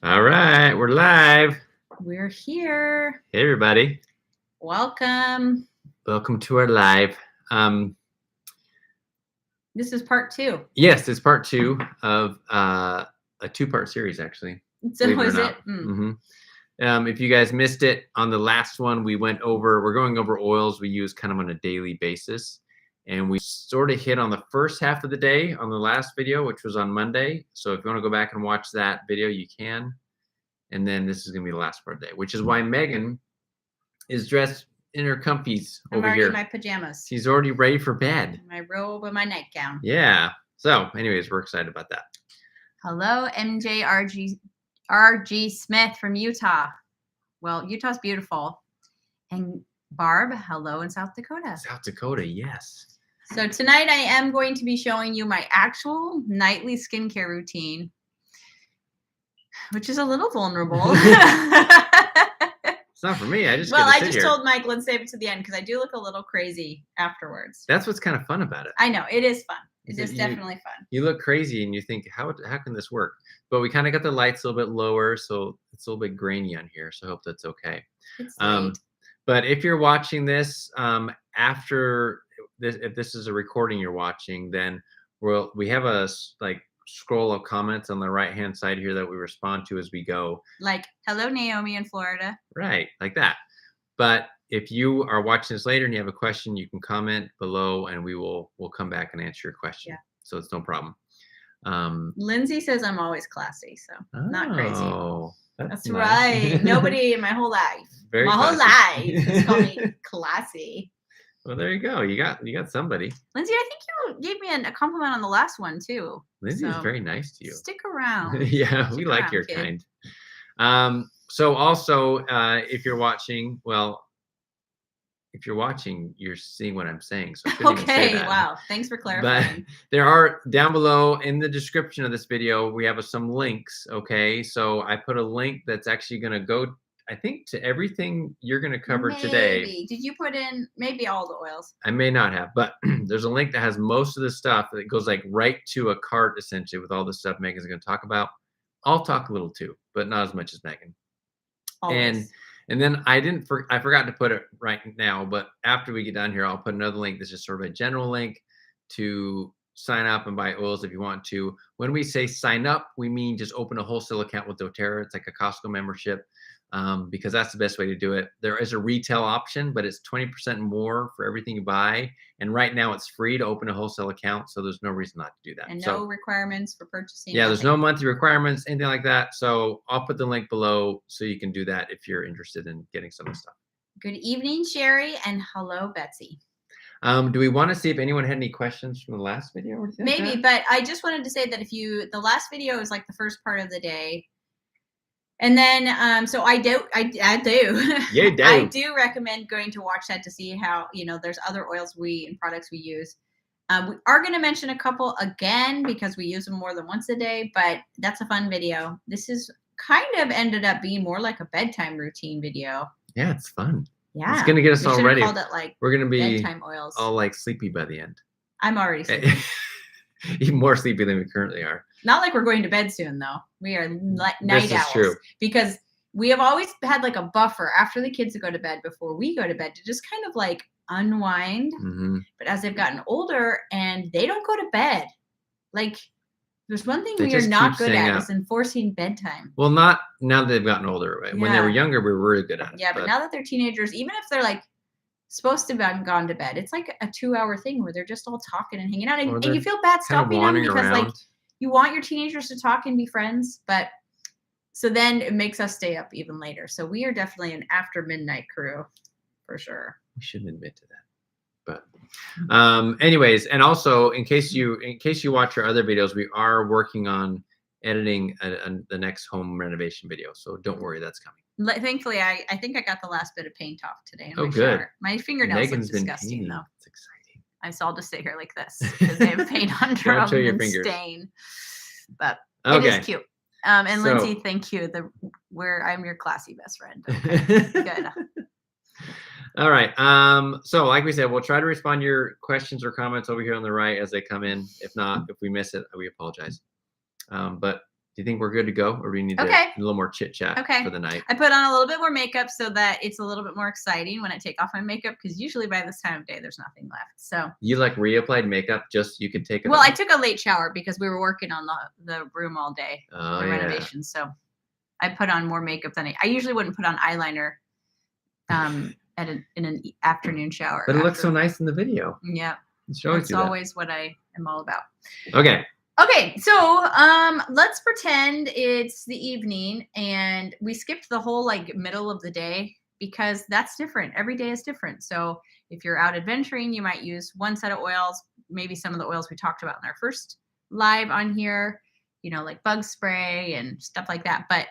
All right, we're live. We're here. Hey, everybody. Welcome. Welcome to our live. This is part 2. Yes, it's part 2 of a 2-part series, actually. So is it? If you guys missed it, on the last one, we're going over oils we use kind of on a daily basis. And we sort of hit on the first half of the day on the last video, which was on Monday. So if you want to go back and watch that video, you can. And then this is going to be the last part of the day, which is why Megan is dressed in her comfies over here. In my pajamas. She's already ready for bed. My robe and my nightgown. Yeah. So anyways, we're excited about that. Hello, MJRG Smith from Utah. Well, Utah's beautiful. And Barb, hello in South Dakota. South Dakota, yes. So tonight I am going to be showing you my actual nightly skincare routine, which is a little vulnerable. It's not for me. I just told Mike, let's save it to the end because I do look a little crazy afterwards. That's what's kind of fun about it. I know. It is fun. It is definitely fun. You look crazy and you think, how can this work? But we kind of got the lights a little bit lower, so it's a little bit grainy on here. So I hope that's okay. It's late. But if you're watching this after this, if this is a recording you're watching, then we have a scroll of comments on the right hand side here that we respond to as we go. Like, hello, Naomi in Florida. Right, like that. But if you are watching this later and you have a question, you can comment below and we'll come back and answer your question. Yeah. So it's no problem. Lindsay says I'm always classy, so not crazy. Oh, that's nice. Right. Nobody in my whole life. Very my classy. whole life has called me classy. Well, there you go. You got somebody. Lindsay, I think you gave me a compliment on the last one too. Lindsay is very nice to you. Stick around. Yeah, we like your kind. So also, if you're watching, you're seeing what I'm saying. So okay, wow. Thanks for clarifying. But there are down below in the description of this video, we have some links. Okay, so I put a link that's actually going to go, I think, to everything you're going to cover today. Did you put in maybe all the oils? I may not have, but there's a link that has most of the stuff that goes like right to a cart essentially with all the stuff Megan's going to talk about. I'll talk a little too, but not as much as Megan. Always. And then I forgot to put it right now, but after we get done here, I'll put another link that's just sort of a general link to sign up and buy oils if you want to. When we say sign up, we mean just open a wholesale account with doTERRA. It's like a Costco membership. Because that's the best way to do it. There is a retail option, but it's 20% more for everything you buy. And right now it's free to open a wholesale account. So there's no reason not to do that. And no requirements for purchasing. Yeah, there's no monthly requirements, anything like that. So I'll put the link below so you can do that if you're interested in getting some of the stuff. Good evening, Sherry, and hello, Betsy. Do we want to see if anyone had any questions from the last video? Or maybe, but I just wanted to say that the last video is like the first part of the day. And then, so I do. You do. I do recommend going to watch that to see how, there's other oils and products we use. We are going to mention a couple again because we use them more than once a day, but that's a fun video. This is kind of ended up being more like a bedtime routine video. Yeah, it's fun. Yeah. It's going to get us all ready. Called it like we're going to be bedtime oils. All like sleepy by the end. I'm already sleepy. Even more sleepy than we currently are. Not like we're going to bed soon, though. We are night owls. This is true. Because we have always had like a buffer after the kids go to bed before we go to bed to just kind of like unwind. Mm-hmm. But as they've gotten older and they don't go to bed, like there's one thing we are not good at is enforcing bedtime. Well, not now that they've gotten older. Right? Yeah. When they were younger, we were really good at it. Yeah, but now that they're teenagers, even if they're like supposed to have gone to bed, it's like a 2-hour thing where they're just all talking and hanging out, and you feel bad stopping them because like you want your teenagers to talk and be friends, but so then it makes us stay up even later. So we are definitely an after midnight crew for sure. We shouldn't admit to that, but anyways, and also in case you watch our other videos, we are working on editing the next home renovation video, so don't worry, that's coming. Thankfully, I think I got the last bit of paint off today. Oh, good. Shower. My fingernails look disgusting, though. It's exciting. So I'll just sit here like this because they have paint under them and stain. But it is cute. And Lindsay, thank you. I'm your classy best friend. Okay. Good. All right. So like we said, we'll try to respond to your questions or comments over here on the right as they come in. If not, if we miss it, we apologize. But Do you think we're good to go, or do we need a little more chit chat for the night? I put on a little bit more makeup so that it's a little bit more exciting when I take off my makeup, because usually by this time of day there's nothing left. So you like reapplied makeup just so you could take it Well, off? I took a late shower because we were working on the room all day, the renovation. So I put on more makeup than I usually wouldn't put on eyeliner in an afternoon shower. But it looks so nice in the video. Yeah. It shows That's always what I am all about. Okay, so let's pretend it's the evening and we skipped the whole like middle of the day, because that's different. Every day is different. So if you're out adventuring, you might use one set of oils, maybe some of the oils we talked about in our first live on here, like bug spray and stuff like that. But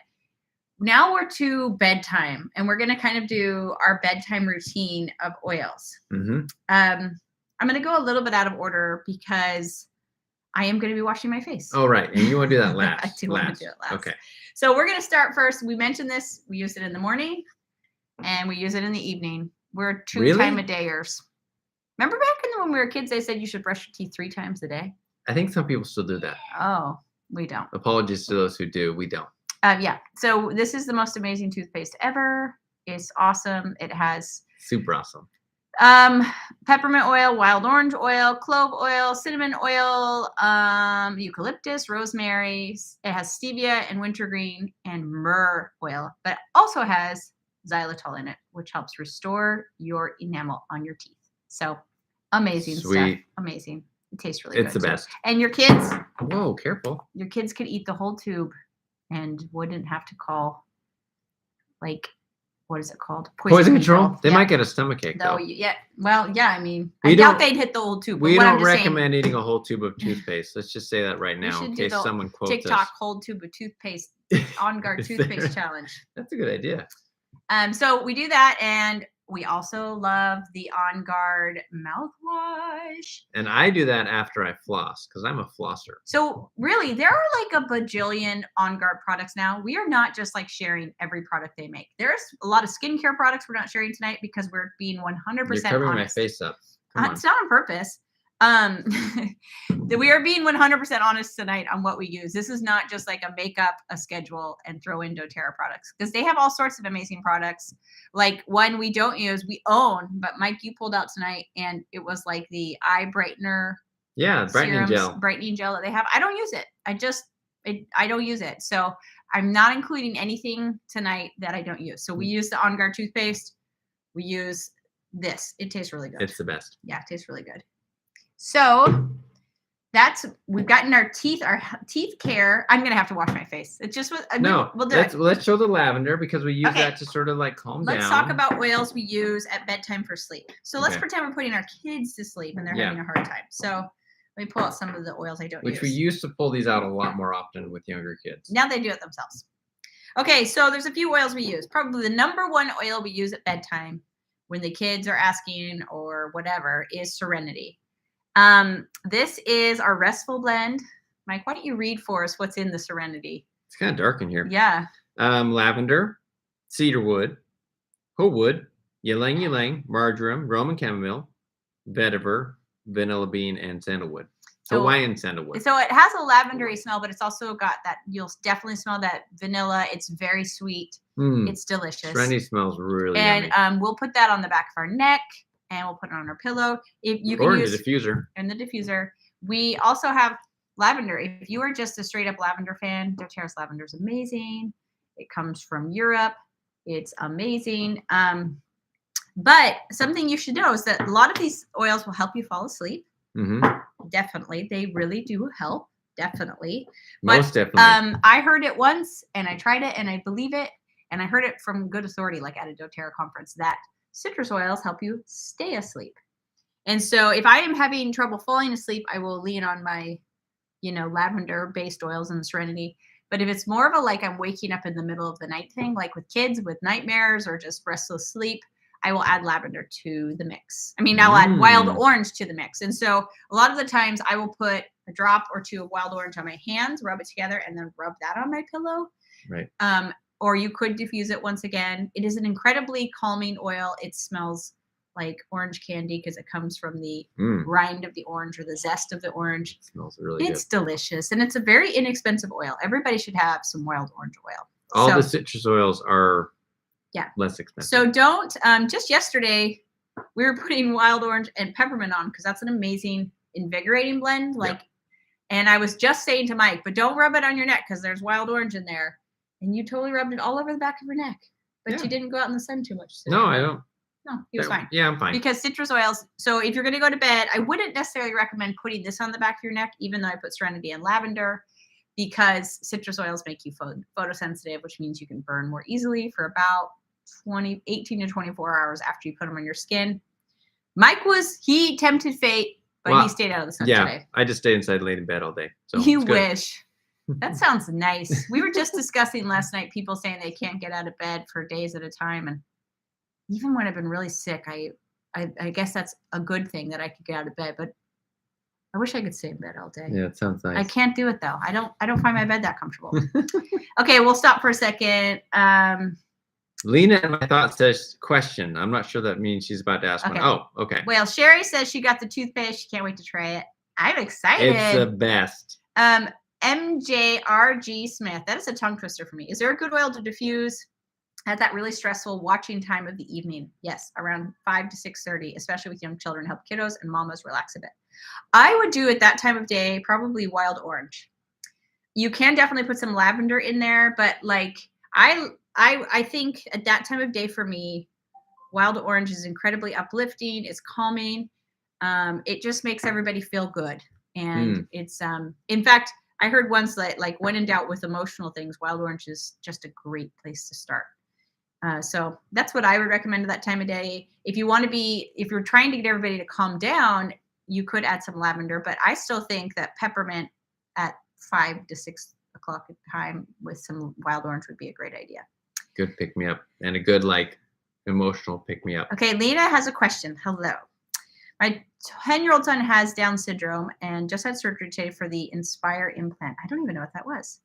now we're to bedtime, and we're going to kind of do our bedtime routine of oils. I'm going to go a little bit out of order because I am going to be washing my face. Oh, right. And you want to do that last. I do want to do it last. Okay. So we're going to start first. We mentioned this. We use it in the morning and we use it in the evening. We're two time a dayers. Remember back when we were kids, they said you should brush your teeth 3 times a day? I think some people still do that. Oh, we don't. Apologies to those who do. We don't. Yeah. So this is the most amazing toothpaste ever. It's awesome. It has super awesome. Peppermint oil, wild orange oil, clove oil, cinnamon oil, eucalyptus, rosemary. It has stevia and wintergreen and myrrh oil, but also has xylitol in it, which helps restore your enamel on your teeth. So amazing stuff. Amazing. It tastes really good. It's the best. And your kids. Whoa, careful. Your kids could eat the whole tube and wouldn't have to call, like, what is it called? Poison control. They might get a stomachache, though. Yeah. Well, yeah. I mean, I doubt they'd hit the whole tube. We don't recommend eating a whole tube of toothpaste. Let's just say that right now, in case someone quotes us. TikTok whole tube of toothpaste, On Guard toothpaste challenge. That's a good idea. So we do that, and we also love the On Guard mouthwash. And I do that after I floss, because I'm a flosser. So really, there are like a bajillion On Guard products now. We are not just like sharing every product they make. There's a lot of skincare products we're not sharing tonight because we're being 100% You're covering honest. my face up. It's not on purpose. We are being 100% honest tonight on what we use. This is not just like a makeup, a schedule, and throw in doTERRA products, because they have all sorts of amazing products. Like one we don't use, we own, but Mike, you pulled out tonight, and it was like the eye brightener. Yeah, brightening gel. Brightening gel that they have. I don't use it. I don't use it. So I'm not including anything tonight that I don't use. So we use the On Guard toothpaste. We use this. It tastes really good. It's the best. Yeah, it tastes really good. So we've gotten our teeth care. I'm gonna have to wash my face. It's just we'll do it. Let's show the lavender, because we use that to sort of like calm down. Let's talk about oils we use at bedtime for sleep. So let's pretend we're putting our kids to sleep and they're having a hard time. So let me pull out some of the oils I don't use. Which we used to pull these out a lot more often with younger kids. Now they do it themselves. Okay, so there's a few oils we use. Probably the number one oil we use at bedtime when the kids are asking or whatever is Serenity. This is our restful blend. Mike, why don't you read for us what's in the Serenity? It's kind of dark in here. Yeah. Lavender, cedarwood, wood, ylang ylang, marjoram, Roman chamomile, vetiver, vanilla bean, and sandalwood. Hawaiian sandalwood. So it has a lavendery smell, but it's also got that, you'll definitely smell that vanilla. It's very sweet. It's delicious. Serenity smells really yummy. And we'll put that on the back of our neck, and we'll put it on our pillow. If you can use the diffuser. And the diffuser. We also have lavender. If you are just a straight up lavender fan, doTERRA's lavender is amazing. It comes from Europe. It's amazing. But something you should know is that a lot of these oils will help you fall asleep. Definitely. They really do help. Definitely. Most definitely. I heard it once and I tried it and I believe it. And I heard it from good authority, like at a doTERRA conference, that citrus oils help you stay asleep. And so if I am having trouble falling asleep, I will lean on my, lavender based oils and Serenity. But if it's more of a, like, I'm waking up in the middle of the night thing, like with kids with nightmares or just restless sleep, I will add lavender to the mix. I mean, I'll add wild orange to the mix. And so a lot of the times I will put a drop or two of wild orange on my hands, rub it together, and then rub that on my pillow. Right. Or you could diffuse it once again. It is an incredibly calming oil. It smells like orange candy because it comes from the rind of the orange or the zest of the orange. It smells really good. It's delicious, and it's a very inexpensive oil. Everybody should have some wild orange oil. All the citrus oils are less expensive. So don't, just yesterday, we were putting wild orange and peppermint on because that's an amazing invigorating blend. And I was just saying to Mike, but don't rub it on your neck because there's wild orange in there. And you totally rubbed it all over the back of your neck. But you didn't go out in the sun too much today. No, I don't. No, he was fine. Yeah, I'm fine. Because citrus oils, so if you're going to go to bed, I wouldn't necessarily recommend putting this on the back of your neck, even though I put Serenity and lavender, because citrus oils make you photosensitive, which means you can burn more easily for about 18 to 24 hours after you put them on your skin. Mike he tempted fate, but he stayed out of the sun today. Yeah, I just stayed inside, laid in bed all day. So you wish. That sounds nice. We were just discussing last night people saying they can't get out of bed for days at a time, and even when I've been really sick, I guess that's a good thing that I could get out of bed, but I wish I could stay in bed all day. Yeah, it sounds nice. I can't do it though. I don't find my bed that comfortable. Okay, we'll stop for a second. Lena in my thought says question. I'm not sure that means she's about to ask one. Oh, okay. Well, Sherry says she got the toothpaste. She can't wait to try it. I'm excited. It's the best. MJRG Smith. That is a tongue twister for me. Is there a good oil to diffuse at that really stressful watching time of the evening? Yes, around 5 to 6:30, especially with young children. Help kiddos and mamas relax a bit. I would do at that time of day probably wild orange. You can definitely put some lavender in there, but like I think at that time of day for me, wild orange is incredibly uplifting. It's calming. It just makes everybody feel good, and it's in fact, I heard once that like when in doubt with emotional things, wild orange is just a great place to start. So that's what I would recommend at that time of day. If you're trying to get everybody to calm down, you could add some lavender, but I still think that peppermint at 5 to 6 o'clock at time with some wild orange would be a great idea. Good pick me up and a good like emotional pick me up. Okay, Lena has a question. Hello. My 10-year-old son has Down syndrome and just had surgery today for the Inspire implant. I don't even know what that was.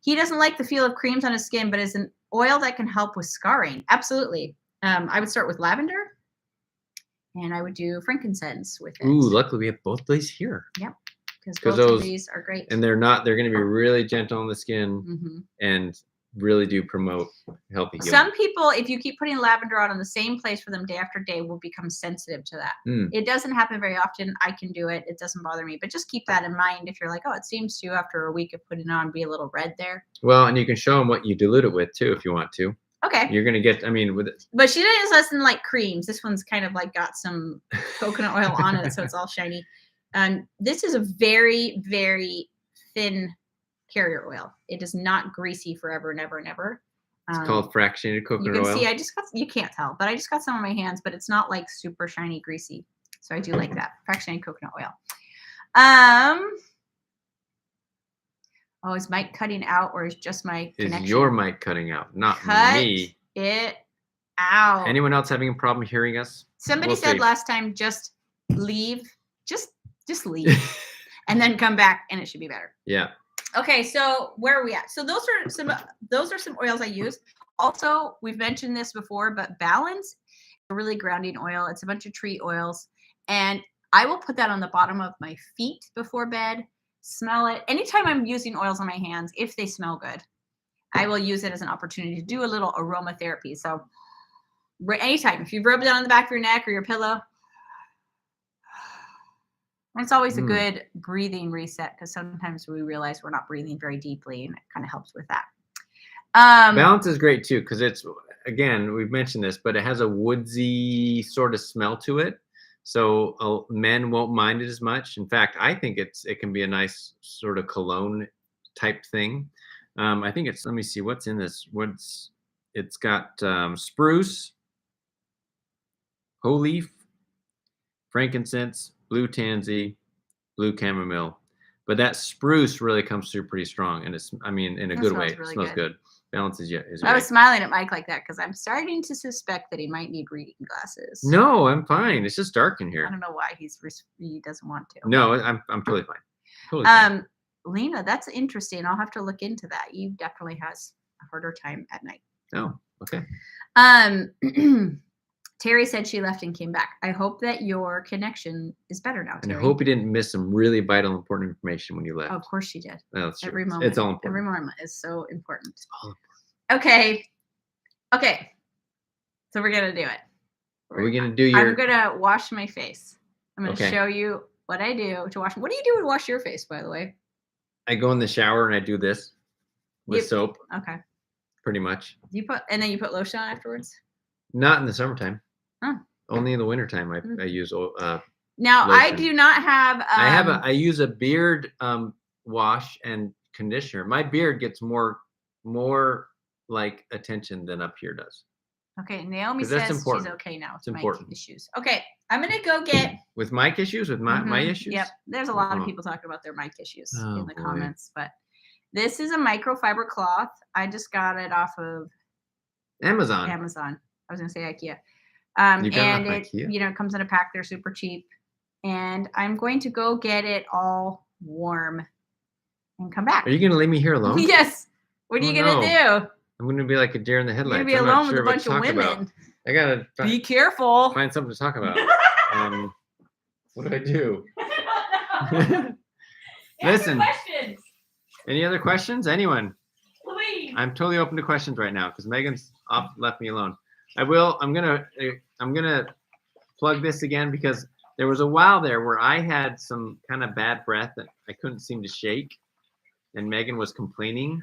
He doesn't like the feel of creams on his skin, but is an oil that can help with scarring. Absolutely. I would start with lavender, and I would do frankincense with it. Ooh, luckily we have both these here. Yep, because both of these are great. And they're going to be really gentle on the skin and really do promote healthy healing. Some people, if you keep putting lavender on the same place for them day after day, will become sensitive to that. It doesn't happen very often. I can do it. It doesn't bother me. But just keep that in mind if you're like, oh, it seems to, after a week of putting it on, be a little red there. Well, and you can show them what you dilute it with, too, if you want to. Okay. You're going to get, with it. But she doesn't like creams. This one's kind of like got some coconut oil on it, so it's all shiny. This is a very, very thin carrier oil. It is not greasy forever and ever and ever. It's called fractionated coconut oil. You can see, you can't tell, but I just got some on my hands, but it's not like super shiny, greasy. So I do like that. Fractionated coconut oil. Oh, is Mike cutting out or is just my connection? Is your mic cutting out? Not me. It out. Anyone else having a problem hearing us? Somebody said last time, just leave. Just leave. And then come back and it should be better. Yeah. Okay, so where are we at? So those are some oils I use. Also, we've mentioned this before, but Balance, a really grounding oil. It's a bunch of tree oils, and I will put that on the bottom of my feet before bed. Smell it. Anytime I'm using oils on my hands, if they smell good, I will use it as an opportunity to do a little aromatherapy. So anytime, if you've rubbed it on the back of your neck or your pillow, it's always a good breathing reset because sometimes we realize we're not breathing very deeply, and it kind of helps with that. Balance is great too because it's, again, we've mentioned this, but it has a woodsy sort of smell to it. So men won't mind it as much. In fact, I think it can be a nice sort of cologne type thing. I think let me see what's in this. It's got spruce, whole leaf, frankincense, blue tansy, blue chamomile, but that spruce really comes through pretty strong, and it's, in a good way. Really it smells good. Balance is I was smiling at Mike like that because I'm starting to suspect that he might need reading glasses. No, I'm fine. It's just dark in here. I don't know why he doesn't want to. No, I'm totally fine. Totally fine. Lena, that's interesting. I'll have to look into that. You definitely has a harder time at night. Oh, okay. Terry said she left and came back. I hope that your connection is better now, And Terry. I hope you didn't miss some really vital, important information when you left. Oh, of course she did. No, that's true. Every moment. It's all important. Every moment is so important. It's all important. Okay. So we're going to do it. Are we going to do your... I'm going to wash my face. I'm going to show you what I do to wash. What do you do to wash your face, by the way? I go in the shower and I do this with soap. Okay. Pretty much. And then you put lotion on afterwards? Not in the summertime. Oh. Only in the wintertime I use now lotion. I do not have I use a beard wash and conditioner. My beard gets more like attention than up here does. Okay, Naomi says she's okay now with mic issues. Okay, I'm gonna go get with mic issues with my issues. Yep, there's a lot of people talking about their mic issues in the comments, but this is a microfiber cloth. I just got it off of Amazon. I was gonna say IKEA. And it comes in a pack. They're super cheap, and I'm going to go get it all warm and come back. Are you gonna leave me here alone? Yes. What are you gonna do? I'm gonna be like a deer in the headlights. You're gonna be alone with a bunch of women. I gotta be careful. Find something to talk about. What do I do? Listen. Any other questions? Anyone? Please. I'm totally open to questions right now because Megan's left me alone. I'm gonna plug this again because there was a while there where I had some kind of bad breath that I couldn't seem to shake, and Megan was complaining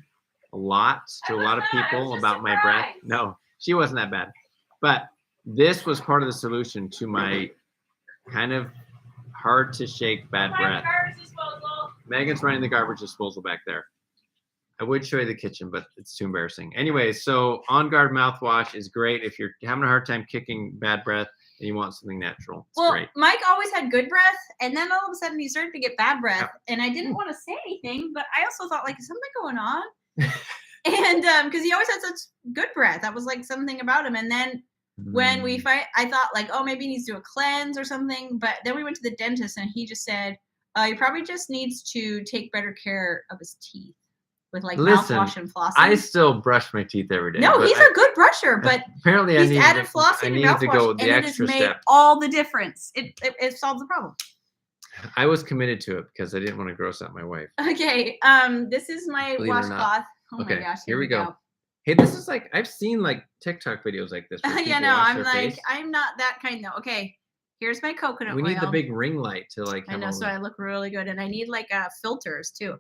a lot to a lot of people about my breath. No, she wasn't that bad. But this was part of the solution to my kind of hard to shake bad breath. Megan's running the garbage disposal back there. I would show you the kitchen, but it's too embarrassing. Anyway, so On Guard mouthwash is great if you're having a hard time kicking bad breath and you want something natural. It's great. Mike always had good breath, and then all of a sudden he started to get bad breath, and I didn't want to say anything, but I also thought, like, is something going on? And because he always had such good breath, that was like something about him. And then when we fight, I thought like, oh, maybe he needs to do a cleanse or something. But then we went to the dentist, and he just said he probably just needs to take better care of his teeth with like mouthwash and flossing. I still brush my teeth every day. No, he's a good brusher, but apparently he's added flossing and mouthwash, to go the and extra it has made step. all the difference. It solves the problem. I was committed to it because I didn't want to gross out my wife. Okay, this is my washcloth. Oh my gosh, here we go. Hey, this is like, I've seen like TikTok videos like this. Yeah, no, I'm like, I'm not that kind though. Okay, here's my coconut oil. We need the big ring light to like. I know, so I look really good, and I need like filters too.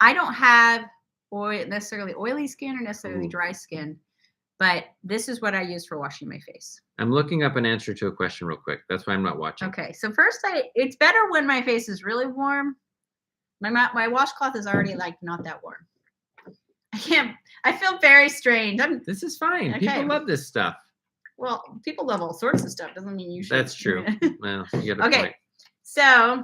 I don't have necessarily oily skin or necessarily dry skin, but this is what I use for washing my face. I'm looking up an answer to a question real quick. That's why I'm not watching. Okay, so first, it's better when my face is really warm. My washcloth is already like not that warm. I feel very strange. This is fine. Okay. People love this stuff. Well, people love all sorts of stuff. Doesn't mean you should. That's true. Well, you got a point. So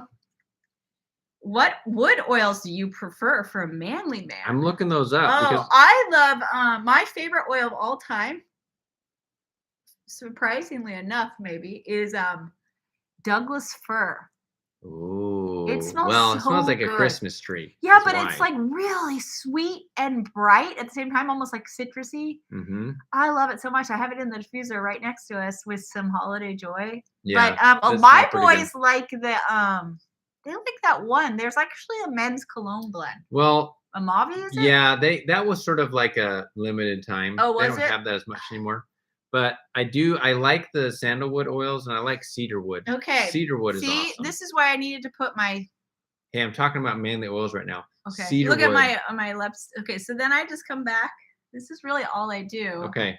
what wood oils do you prefer for a manly man? I'm looking those up. Oh, I love my favorite oil of all time. Surprisingly enough, maybe is Douglas fir. Ooh. It smells it smells like a Christmas tree. Yeah, but it's like really sweet and bright at the same time, almost like citrusy. Mm-hmm. I love it so much. I have it in the diffuser right next to us with some Holiday Joy. Yeah, but my boys like the they like that one. There's actually a men's cologne blend. Well, a Mauve, is it? Yeah, that was sort of like a limited time. Oh, was they don't have that as much anymore. But I like the sandalwood oils, and I like cedarwood. Okay. Cedarwood is awesome. See, this is why I needed to put my... Hey, I'm talking about manly oils right now. Okay. Cedarwood. Look at my lips. Okay, so then I just come back. This is really all I do. Okay.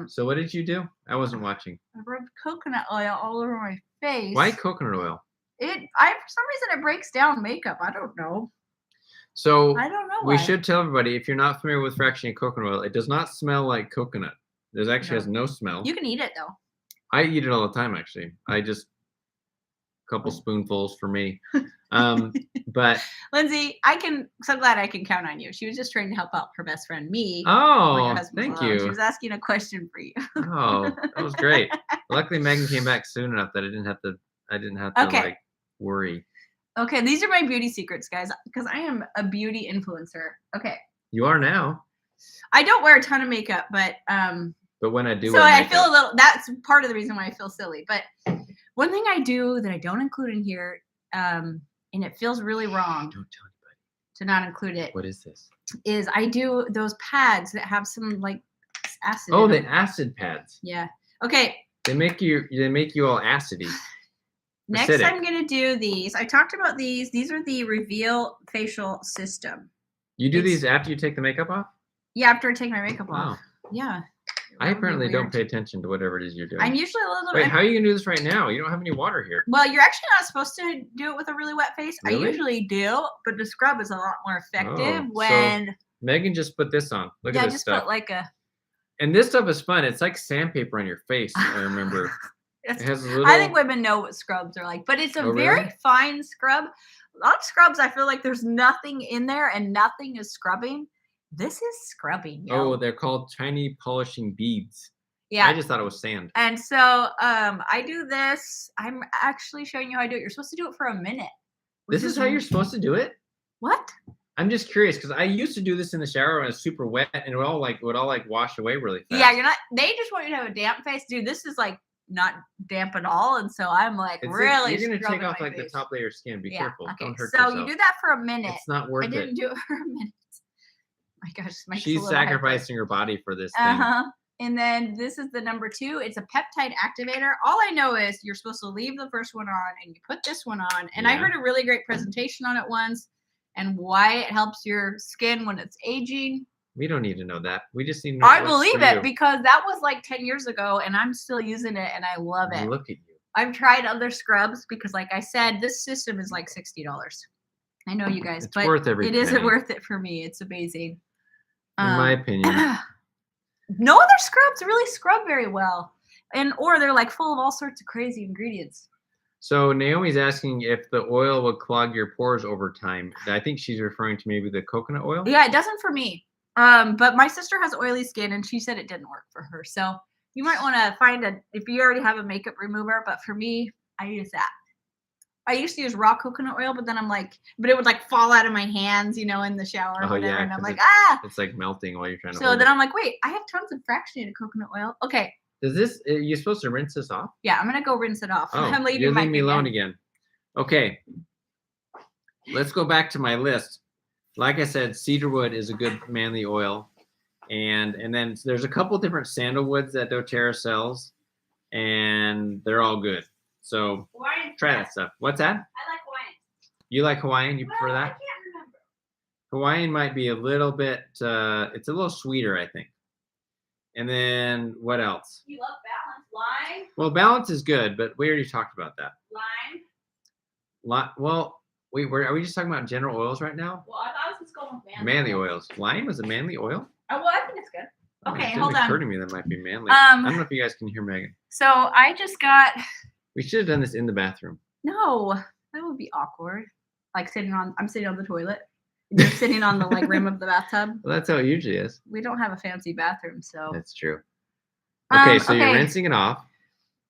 So what did you do? I wasn't watching. I rubbed coconut oil all over my face. Why coconut oil? For some reason it breaks down makeup. I don't know. So I don't know we should tell everybody, if you're not familiar with fractionated coconut oil, it does not smell like coconut. It actually has no smell. You can eat it though. I eat it all the time, actually. I just a couple spoonfuls for me. But Lindsay, so glad I can count on you. She was just trying to help out her best friend, me. Oh, thank you. She was asking a question for you. Oh, that was great. Luckily, Megan came back soon enough that I didn't have to like worry. Okay, these are my beauty secrets, guys, because I am a beauty influencer. Okay. You are now. I don't wear a ton of makeup, but But when I do so wear I makeup, feel a little. That's part of the reason why I feel silly. But one thing I do that I don't include in here, and it feels really wrong don't tell anybody. to not include it. What is this? Is I do those pads that have some like acid. Oh, in the them. acid pads. Yeah. Okay. They make you all acidy. Next, Acidic. I'm gonna do these. I talked about these. These are the Reveal Facial System. You do these after you take the makeup off? Yeah, after I take my makeup off. Oh. Yeah. I apparently don't pay attention to whatever it is you're doing. I'm usually a little. Wait, how are you gonna do this right now? You don't have any water here. Well, you're actually not supposed to do it with a really wet face. Really? I usually do, but the scrub is a lot more effective So Megan just put this on. Look at this stuff. Yeah, just put like a. And this stuff is fun. It's like sandpaper on your face. I remember. It has a little. I think women know what scrubs are like, but it's a very fine scrub. A lot of scrubs, I feel like there's nothing in there and nothing is scrubbing. This is scrubbing. Oh, they're called tiny polishing beads. Yeah. I just thought it was sand. And so I do this. I'm actually showing you how I do it. You're supposed to do it for a minute. This is how you're supposed to do it? What? I'm just curious because I used to do this in the shower when it was super wet and it would all wash away really fast. Yeah, you're not. They just want you to have a damp face, dude. This is like not damp at all, and so I'm like really. You're gonna take off like the top layer of skin. Be careful. Okay. Don't hurt yourself. yourself. You do that for a minute. It's not worth it. I didn't do it for a minute. My gosh, she's sacrificing her body for this thing. And then this is the number 2. It's a peptide activator. All I know is you're supposed to leave the first one on and you put this one on. And I heard a really great presentation on it once and why it helps your skin when it's aging. We don't need to know that. We just need to know. I believe it because that was like 10 years ago and I'm still using it and I love it. Look at you. I've tried other scrubs because like I said, this system is like $60. I know you guys, but it isn't worth it for me. It's amazing. In my opinion. No other scrubs really scrub very well. Or they're like full of all sorts of crazy ingredients. So Naomi's asking if the oil will clog your pores over time. I think she's referring to maybe the coconut oil. Yeah, it doesn't for me. But my sister has oily skin and she said it didn't work for her. So you might want to find if you already have a makeup remover, but for me, I use that. I used to use raw coconut oil, but then I'm like, but it would like fall out of my hands, in the shower or whatever. And I'm like, it's like melting while you're trying to. So then I'm like, wait, I have tons of fractionated coconut oil. Okay. Does this? You're supposed to rinse this off? Yeah, I'm gonna go rinse it off. Oh, I'm leaving you're leaving me alone again. Okay. Let's go back to my list. Like I said, cedarwood is a good manly oil, and then there's a couple different sandalwoods that doTERRA sells, and they're all good. So try that stuff. What's that? I like Hawaiian. You like Hawaiian? You prefer that? I can't remember. Hawaiian might be a little bit, it's a little sweeter, I think. And then what else? You love Balance. Lime? Well, Balance is good, but we already talked about that. Lime? Well, are we just talking about general oils right now? Well, I thought I was just going with manly oils. Lime is a manly oil? Oh, well, I think it's good. Okay, hold on. It didn't occur to me that might be manly. I don't know if you guys can hear Megan. So I just got. We should have done this in the bathroom. No, that would be awkward. Like I'm sitting on the toilet. And you're sitting on the rim of the bathtub. Well, that's how it usually is. We don't have a fancy bathroom, so. That's true. Okay, so you're rinsing it off.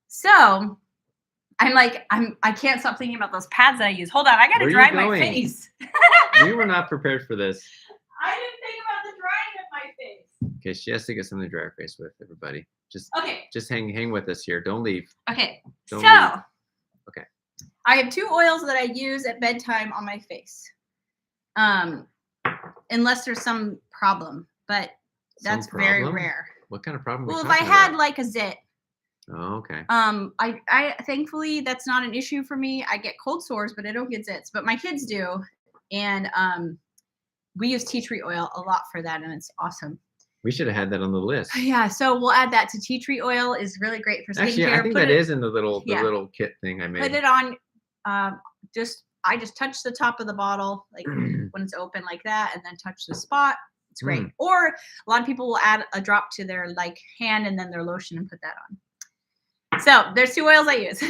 So I'm like, I can't stop thinking about those pads that I use. Hold on, I gotta dry my face. We were not prepared for this. I didn't think about the drying of my face. Okay, she has to get something to dry her face with, everybody. Okay. Just hang with us here. Don't leave. Okay. Don't leave. Okay. I have 2 oils that I use at bedtime on my face. Unless there's some problem, but that's very rare. What kind of problem? Well, if I had like a zit. Oh, okay. I thankfully that's not an issue for me. I get cold sores, but I don't get zits. But my kids do, and we use tea tree oil a lot for that, and it's awesome. We should have had that on the list. Yeah, so we'll add that to tea tree oil. Is really great for skincare. Actually, I think that is in the little kit thing I made. Put it on. I just touch the top of the bottle like when it's open like that, and then touch the spot. It's great. Or a lot of people will add a drop to their hand and then their lotion and put that on. So there's 2 oils I use.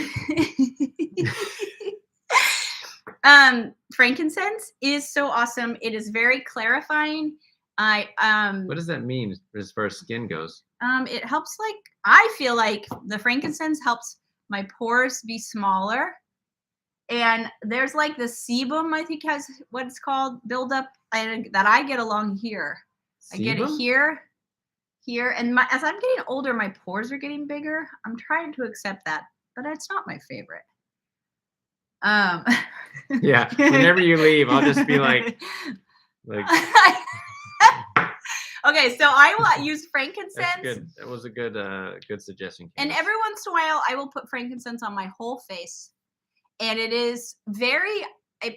Frankincense is so awesome. It is very clarifying. What does that mean as far as skin goes? It helps I feel like the frankincense helps my pores be smaller. And there's the sebum, I think has what it's called, buildup that I get along here. Sebum? I get it here. here. And as I'm getting older, my pores are getting bigger. I'm trying to accept that, but it's not my favorite. Yeah. Whenever you leave, I'll just be like. Okay, so I will use frankincense. That's good. That was a good suggestion. Candace. And every once in a while, I will put frankincense on my whole face, and it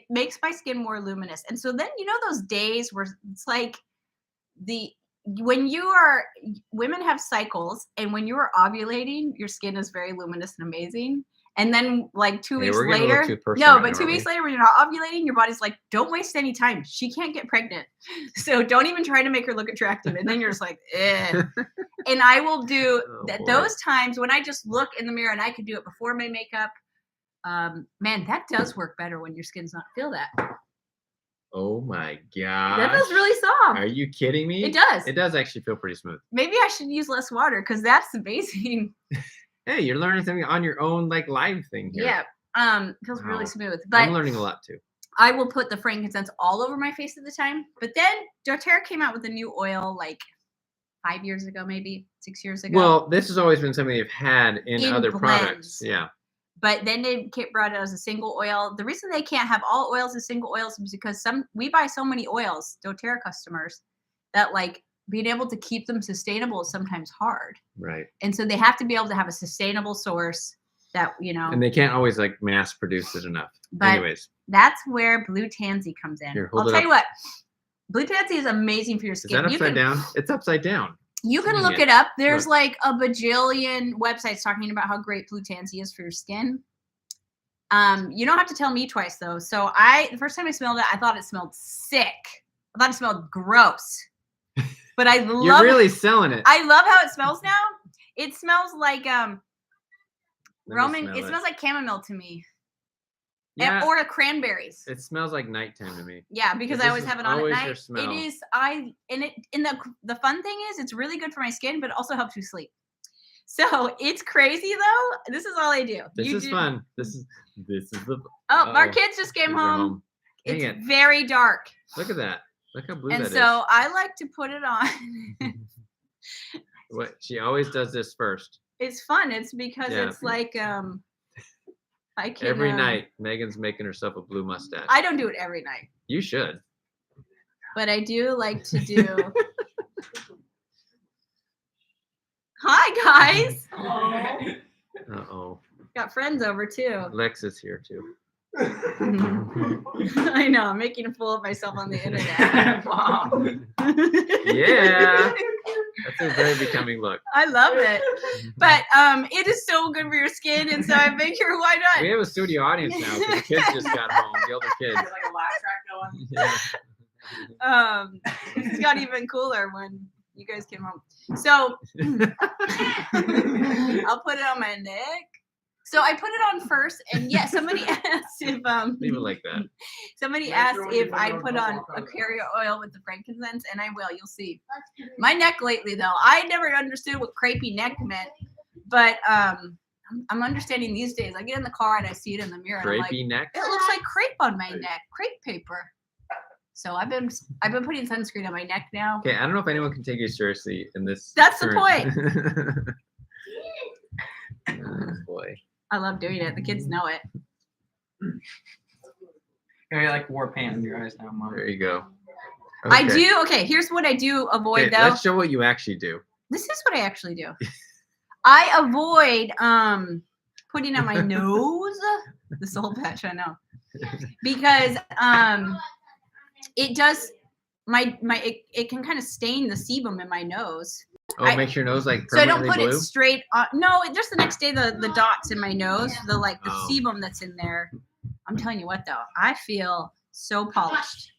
makes my skin more luminous. And so then, those days where it's like women have cycles, and when you are ovulating, your skin is very luminous and amazing. And then like 2 weeks later, but 2 weeks later when you're not ovulating, your body's like, don't waste any time. She can't get pregnant. So don't even try to make her look attractive. And then you're just like, eh. And I will do those times when I just look in the mirror, and I could do it before my makeup. Man, that does work better when your skin's not feel that. Oh my god. That feels really soft. Are you kidding me? It does. It does actually feel pretty smooth. Maybe I should use less water because that's amazing. Hey, you're learning something on your own, like live thing here. Yeah. Feels really smooth. But I'm learning a lot too. I will put the frankincense all over my face at the time. But then doTERRA came out with a new oil like 5 years ago, maybe 6 years ago. Well, this has always been something they've had in other products. Yeah. But then they brought it as a single oil. The reason they can't have all oils as single oils is because we buy so many oils, doTERRA customers, that like being able to keep them sustainable is sometimes hard. Right. And so they have to be able to have a sustainable source that, And they can't always like mass produce it enough. But anyways. That's where Blue Tansy comes in. Here, I'll tell you what. Blue Tansy is amazing for your skin. Is that upside down? It's upside down. You can look it up. There's like a bajillion websites talking about how great Blue Tansy is for your skin. You don't have to tell me twice though. So the first time I smelled it, I thought it smelled sick. I thought it smelled gross. But I love You're really selling it. I love how it smells now. It smells like Roman. It smells like chamomile to me. Yeah. Or cranberries. It smells like nighttime to me. Yeah, because I always have it on at night. Your smell. It is the fun thing is it's really good for my skin, but it also helps you sleep. So it's crazy though. This is all I do. This is fun. This is the our kids just came home. It's very dark. Look at that. Look how blue that is. And so I like to put it on. What she always does this first. It's fun. It's because it's like I can every night Megan's making herself a blue mustache. I don't do it every night. You should. But I do like to do. Hi guys. Uh-oh. Got friends over too. Lex is here too. I know, I'm making a fool of myself on the internet. Wow. Yeah. That's a very becoming look. I love it. But it is so good for your skin, and so I figure why not? We have a studio audience now because the kids just got home. The older kids. Like a laugh track going. Yeah. It's got even cooler when you guys came home. So I'll put it on my neck. So I put it on first, and somebody asked if leave it like that. Somebody asked if I put on a carrier oil with the frankincense, and I will. You'll see. My neck lately, though, I never understood what crepey neck meant, but I'm understanding these days. I get in the car and I see it in the mirror. Crepey neck. It looks like crepe on my neck, crepe paper. So I've been putting sunscreen on my neck now. Okay, I don't know if anyone can take you seriously in this. That's the point. Oh, boy. I love doing it. The kids know it. You're like warpaint in your eyes now, Mom. There you go. Okay. I do. Okay, here's what I do avoid though. Let's show what you actually do. This is what I actually do. I avoid putting on my nose the soul patch. I know because it does it can kind of stain the sebum in my nose. Oh, it makes your nose like so I don't put blue? it straight on. No, just the next day the dots in my nose, the sebum that's in there. I'm telling you what though, I feel so polished.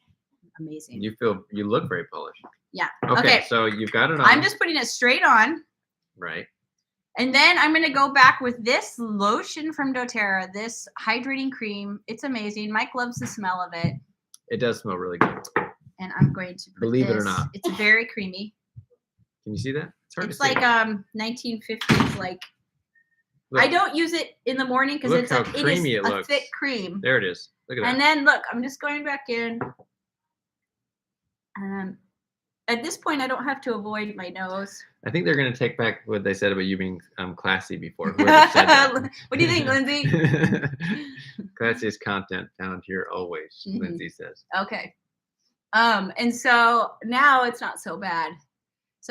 Amazing. You look very polished. Yeah. Okay. So you've got it on. I'm just putting it straight on. Right. And then I'm going to go back with this lotion from doTERRA, this hydrating cream. It's amazing. Mike loves the smell of it. It does smell really good. And I'm going to believe it or not. It's very creamy. Can you see that? It's like 1950s. Like look. I don't use it in the morning because it is a thick cream. There it is. Look at that. And then look, I'm just going back in. At this point, I don't have to avoid my nose. I think they're going to take back what they said about you being classy before. Whoever said that. What do you think, Lindsay? Classiest content found here always, Mhm. Lindsay says. Okay. And so now it's not so bad.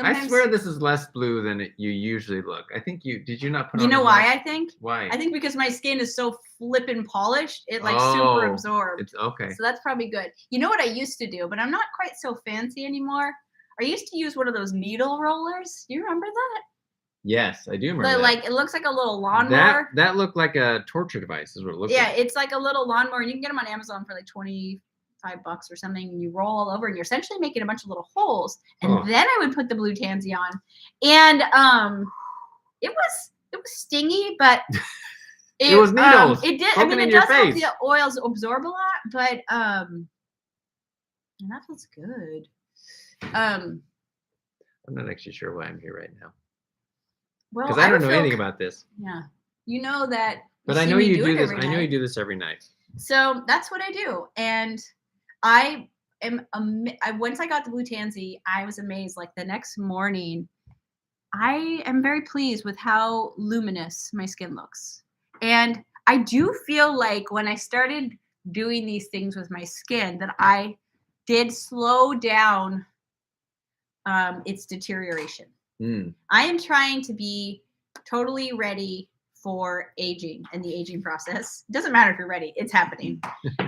I swear this is less blue than you usually look. I think did you not put on You know as why much? I think? Why? I think because my skin is so flippin' polished, it like super absorbed. It's okay. So that's probably good. You know what I used to do, but I'm not quite so fancy anymore. I used to use one of those needle rollers. Do you remember that? Yes, I do remember But that. like it looks like a little lawnmower. That looked like a torture device, is what it looked like. Yeah, it's like a little lawnmower. You can get them on Amazon for like $25 or something, and you roll all over, and you're essentially making a bunch of little holes. And then I would put the blue tansy on, and it was stingy, but it was needles. It did. I mean, it does help the oils absorb a lot, but and that feels good. I'm not actually sure why I'm here right now. Well, because I don't know anything about this. Yeah, you know that. But I know you do this. I know you do this every night. So that's what I do, and I am. Once I got the blue tansy, I was amazed. Like the next morning, I am very pleased with how luminous my skin looks, and I do feel like when I started doing these things with my skin, that I did slow down its deterioration. I am trying to be totally ready for aging and the aging process. It doesn't matter if you're ready, it's happening.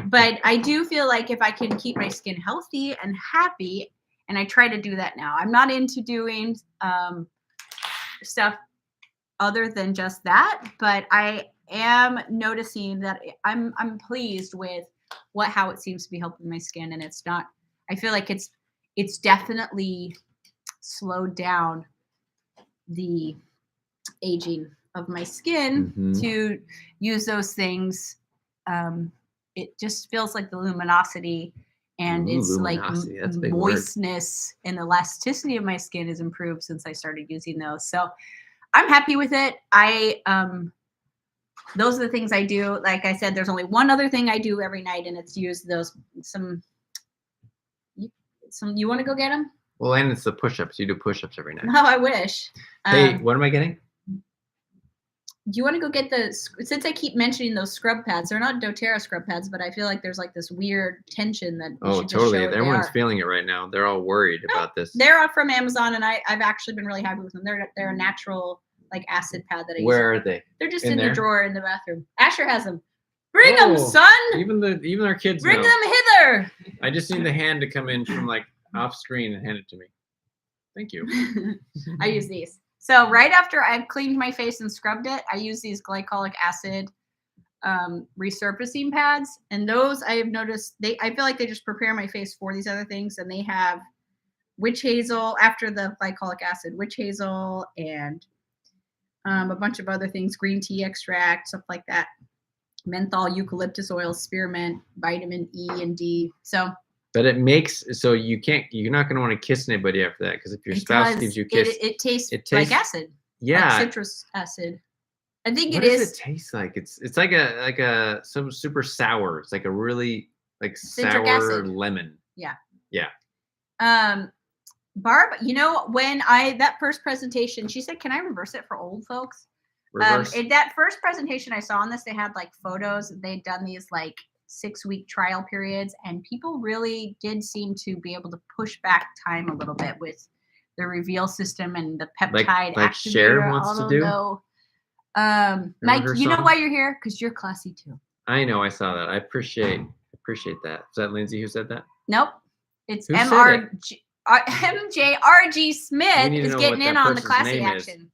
But I do feel like if I can keep my skin healthy and happy, and I try to do that now. I'm not into doing stuff other than just that, but I am noticing that I'm pleased with how it seems to be helping my skin, and it's not. I feel like it's definitely slowed down the aging of my skin to use those things. It just feels like the luminosity and it's like moistness and elasticity of my skin has improved since I started using those. So I'm happy with it. Those are the things I do. Like I said, there's only one other thing I do every night, and it's use some. You want to go get them? Well, and it's the push-ups. You do push-ups every night. No, I wish. Hey, what am I getting? Do you want to go get since I keep mentioning those scrub pads, they're not doTERRA scrub pads, but I feel like there's like this weird tension that totally. Everyone's feeling it right now. They're all worried about this. They're from Amazon, and I've actually been really happy with them. They're a natural like acid pad that I use. Where are they? They're just in the drawer in the bathroom. Asher has them. Bring them, son. Even our kids Bring them hither. I just need the hand to come in from like off screen and hand it to me. Thank you. I use these. So right after I've cleaned my face and scrubbed it, I use these glycolic acid resurfacing pads. And those I have noticed, I feel like they just prepare my face for these other things. And they have witch hazel after the glycolic acid, witch hazel and a bunch of other things, green tea extract, stuff like that. Menthol, eucalyptus oil, spearmint, vitamin E and D. But it makes so you're not going to want to kiss anybody after that, because if your spouse gives you a kiss, it tastes like acid. Yeah, like citrus acid. I think what does it taste like? It's like some super sour. It's like a really like sour acid. Lemon. Yeah. Barb, when that first presentation, she said, "Can I reverse it for old folks?" That first presentation I saw on this, they had like photos. They'd done these like 6-week trial periods, and people really did seem to be able to push back time a little bit with the reveal system and the peptide activator. Cher wants to do. Mike, you know why you're here? Because you're classy too. I know. I saw that. I appreciate that. Is that Lindsay who said that? Nope. It's MJRG Smith is getting in on the classy action.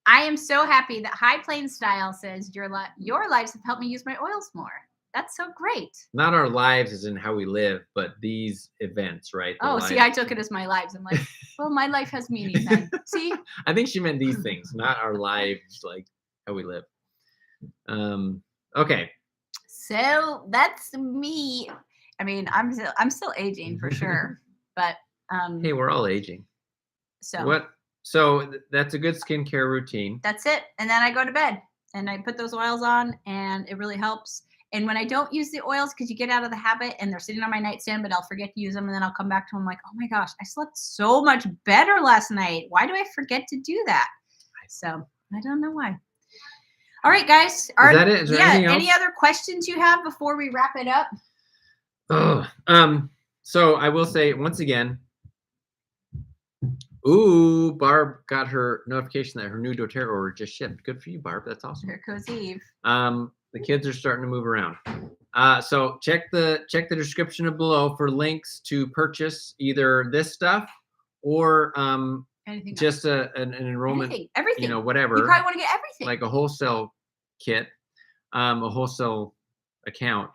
I am so happy that High Plains Style says your lives have helped me use my oils more. That's so great. Not our lives as in how we live, but these events, right? See, I took it as my lives. I'm like, well, my life has meaning then. See? I think she meant these things, not our lives, like how we live. Okay. So that's me. I mean, I'm still aging for sure, but hey, we're all aging. So that's a good skincare routine. That's it. And then I go to bed and I put those oils on, and it really helps. And when I don't use the oils, because you get out of the habit and they're sitting on my nightstand, but I'll forget to use them. And then I'll come back to them like, oh my gosh, I slept so much better last night. Why do I forget to do that? So I don't know why. All right, guys. Is that it? Is there anything else? Any other questions you have before we wrap it up? Oh, so I will say once again, ooh, Barb got her notification that her new doTERRA order just shipped. Good for you, Barb. That's awesome. There goes Eve. The kids are starting to move around. So check the description below for links to purchase either this stuff or Anything just an enrollment, everything. You know, whatever. You probably want to get everything. Like a wholesale kit, a wholesale account.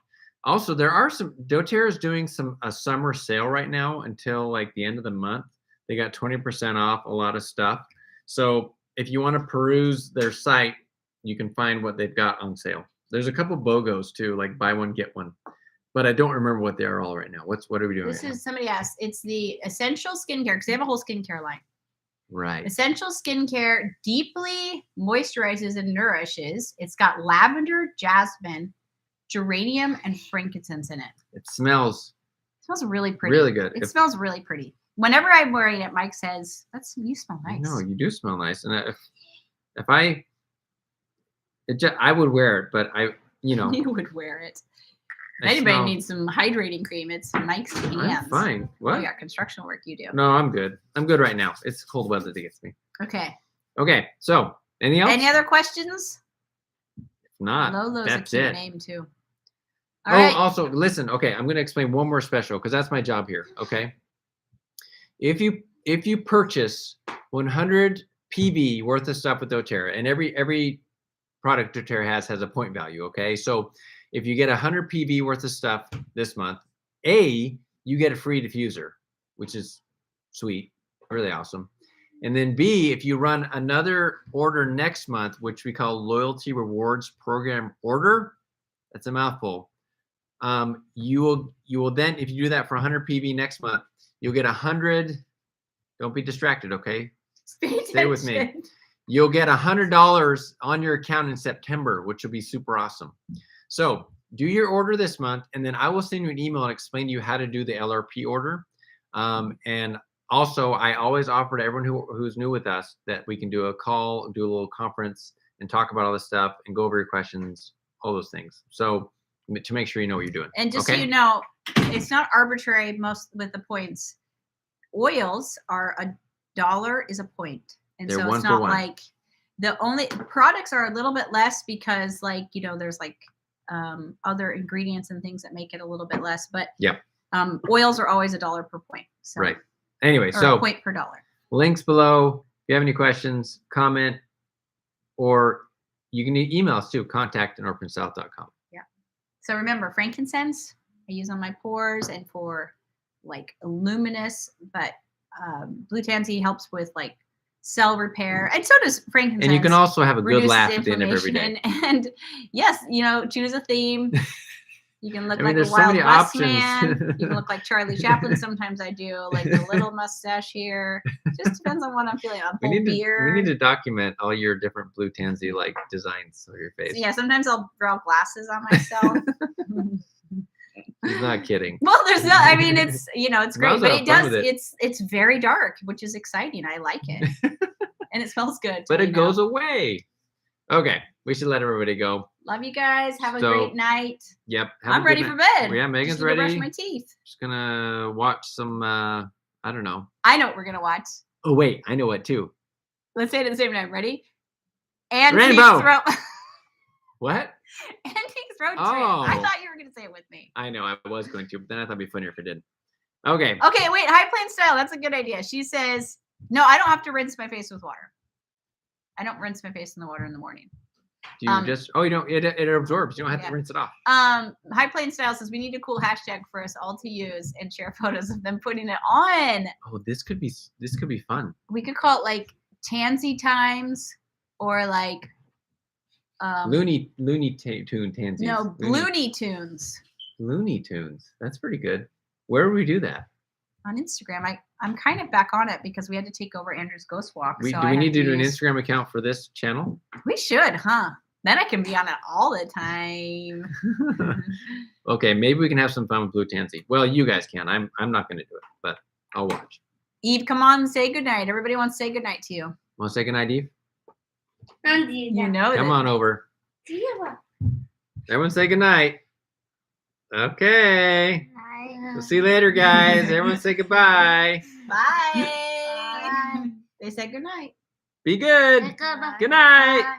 Also, there are some doTERRA is doing a summer sale right now until like the end of the month. They got 20% off a lot of stuff. So if you want to peruse their site, you can find what they've got on sale. There's a couple BOGOs too, like buy one get one, but I don't remember what they are all right now. What are we doing? This is somebody asked. It's the essential skincare because they have a whole skincare line. Right. Essential skincare deeply moisturizes and nourishes. It's got lavender, jasmine, geranium, and frankincense in it. It smells really pretty. Really good. It smells really pretty. Whenever I'm wearing it, Mike says, you smell nice. No, you do smell nice. And I would wear it, but You would wear it. If anybody needs some hydrating cream, it's Mike's hands. I'm fine. What? You got construction work you do. No, I'm good. I'm good right now. It's cold weather that gets me. Okay. So anything else? Any other questions? If not, Lolo's that's a cute it. name too. All right. Also listen. Okay, I'm going to explain one more special because that's my job here. Okay. If you purchase 100 PV worth of stuff with doTERRA, and every product doTERRA has a point value. Okay, so if you get 100 PV worth of stuff this month, you get a free diffuser, which is sweet, really awesome. And then B, if you run another order next month, which we call loyalty rewards program order, that's a mouthful. You will then, if you do that for 100 PV next month, you'll get 100. Don't be distracted, okay? Stay with me. You'll get $100 on your account in September, which will be super awesome. So do your order this month, and then I will send you an email and explain to you how to do the LRP order. And also, I always offer to everyone who's new with us that we can do a call, do a little conference, and talk about all this stuff and go over your questions, all those things. So to make sure you know what you're doing. And just so you know, it's not arbitrary most with the points. Oils are $1 is a point. And They're so one it's for not one. like the only products are a little bit less because there's other ingredients and things that make it a little bit less. But oils are always $1 per point. So, right. Anyway, so a point per dollar. Links below. If you have any questions, comment, or you can email us too, contact@northprintsouth.com. Yeah. So remember, frankincense I use on my pores and for like luminous, but blue tansy helps with like cell repair, and so does frankincense. And you can also have a good laugh at the end of every day. And yes, choose a theme. You can look like a there's Wild so many West options. man. You can look like Charlie Chaplin. Sometimes I do, like a little mustache here. Just depends on what I'm feeling. We need to document all your different blue tansy like designs of your face. So yeah, sometimes I'll draw glasses on myself. He's not kidding. Well, there's not. I mean, it's it's great, but it does. It. It's very dark, which is exciting. I like it, and it smells good. But it goes away. Okay, we should let everybody go. Love you guys. Have a great night. Yep. I'm ready for bed. Yeah, Megan's ready. Brush my teeth. Just gonna watch some. I don't know. I know what we're gonna watch. Oh wait, I know what too. Let's say it at the same time. Ready? And Rainbow. What? Antique throat trip. Oh. I thought you were going to say it with me. I know, I was going to, but then I thought it'd be funnier if I did. Okay. Okay, wait. High Plain Style. That's a good idea. She says, no, I don't have to rinse my face with water. I don't rinse my face in the water in the morning. Do you you don't, it absorbs. You don't have to rinse it off. High Plain Style says, we need a cool hashtag for us all to use and share photos of them putting it on. Oh, this could be fun. We could call it like Tansy Times or like Looney Tune Tansy. No, Looney Tunes. Looney Tunes. That's pretty good. Where would we do that? On Instagram. I'm kind of back on it because we had to take over Andrew's Ghost Walk. Do we need to do an Instagram account for this channel? We should, huh? Then I can be on it all the time. Okay, maybe we can have some fun with Blue Tansy. Well, you guys can. I'm not going to do it, but I'll watch. Eve, come on and say goodnight. Everybody wants to say goodnight to you. Want to say goodnight, Eve? You know Come on over. Everyone say goodnight. Okay. We'll see you later, guys. Everyone say goodbye. Bye. They said goodnight. Be good. Good night.